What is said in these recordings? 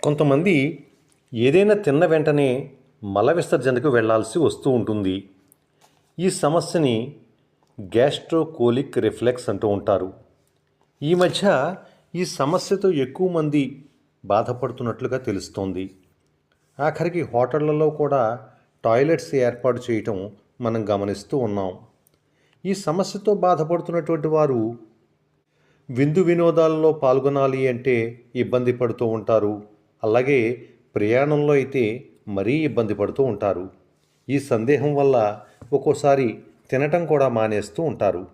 కొంతమంది ఏదైనా తిన్న వెంటనే మల విసర్జనకు వెళ్ళాల్సి వస్తూ ఉంటుంది. ఈ సమస్యని గ్యాస్ట్రోకోలిక్ రిఫ్లెక్స్ అంటూ ఉంటారు. ఈ మధ్య ఈ సమస్యతో ఎక్కువ మంది బాధపడుతున్నట్లుగా తెలుస్తోంది. ఆఖరికి హోటళ్లలో కూడా టాయిలెట్స్ ఏర్పాటు చేయటం మనం గమనిస్తూ ఉన్నాం. ఈ సమస్యతో బాధపడుతున్నటువంటి వారు విందు వినోదాలలో పాల్గొనాలి అంటే ఇబ్బంది పడుతూ ఉంటారు. అలాగే ప్రయాణంలో అయితే మరీ ఇబ్బంది పడుతూ ఉంటారు. ఈ సందేహం వల్ల ఒక్కోసారి తినటం కూడా మానేస్తూ ఉంటారు.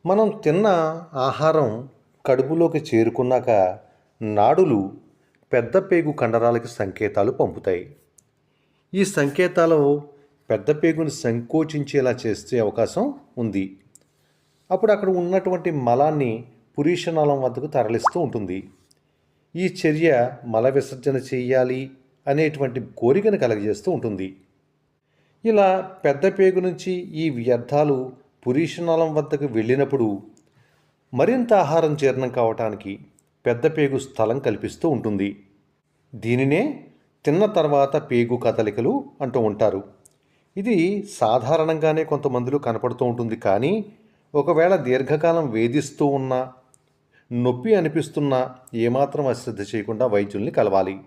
మనం తిన్న ఆహారం కడుపులోకి చేరుకున్నాక నాడులు పెద్ద పేగు కండరాలకి సంకేతాలు పంపుతాయి. ఈ సంకేతాలు పెద్ద పేగుని సంకోచించేలా చేసే అవకాశం ఉంది. అప్పుడు అక్కడ ఉన్నటువంటి మలాన్ని పురీషనాళం వద్దకు తరలిస్తూ ఉంటుంది. ఈ చర్య మల విసర్జన చేయాలి అనేటువంటి కోరికను కలగజేస్తూ ఉంటుంది. ఇలా పెద్ద పేగు నుంచి ఈ వ్యర్థాలు పురీషనాళం వద్దకు వెళ్ళినప్పుడు మరింత ఆహారం జీర్ణం కావటానికి పెద్ద పేగు స్థలం కల్పిస్తూ ఉంటుంది. దీనినే తిన్న తర్వాత పేగు కదలికలు అంటూ ఉంటారు. ఇది సాధారణంగానే కొంతమందిలో కనపడుతూ ఉంటుంది. కానీ ఒకవేళ దీర్ఘకాలం వేధిస్తూ ఉన్నా, నొప్పి అనిపిస్తున్నా ఏమాత్రం అశ్రద్ధ చేయకుండా వైద్యుల్ని కలవాలి.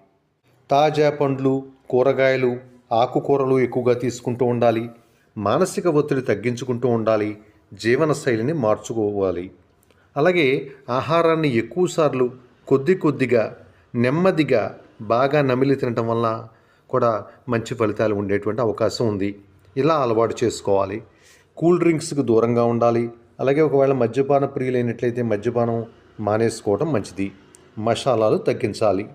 తాజా పండ్లు, కూరగాయలు, ఆకుకూరలు ఎక్కువగా తీసుకుంటూ ఉండాలి. మానసిక ఒత్తిడి తగ్గించుకుంటూ ఉండాలి. జీవనశైలిని మార్చుకోవాలి. అలాగే ఆహారాన్ని ఎక్కువసార్లు కొద్దిగా నెమ్మదిగా బాగా నమిలి తినటం వల్ల కూడా మంచి ఫలితాలు ఉండేటువంటి అవకాశం ఉంది. ఇలా అలవాటు చేసుకోవాలి. కూల్ డ్రింక్స్కి దూరంగా ఉండాలి. అలాగే ఒకవేళ మద్యపాన ప్రియులైనట్లయితే మద్యపానం మానేసుకోవడం మంచిది. మసాలాలు తగ్గించాలి.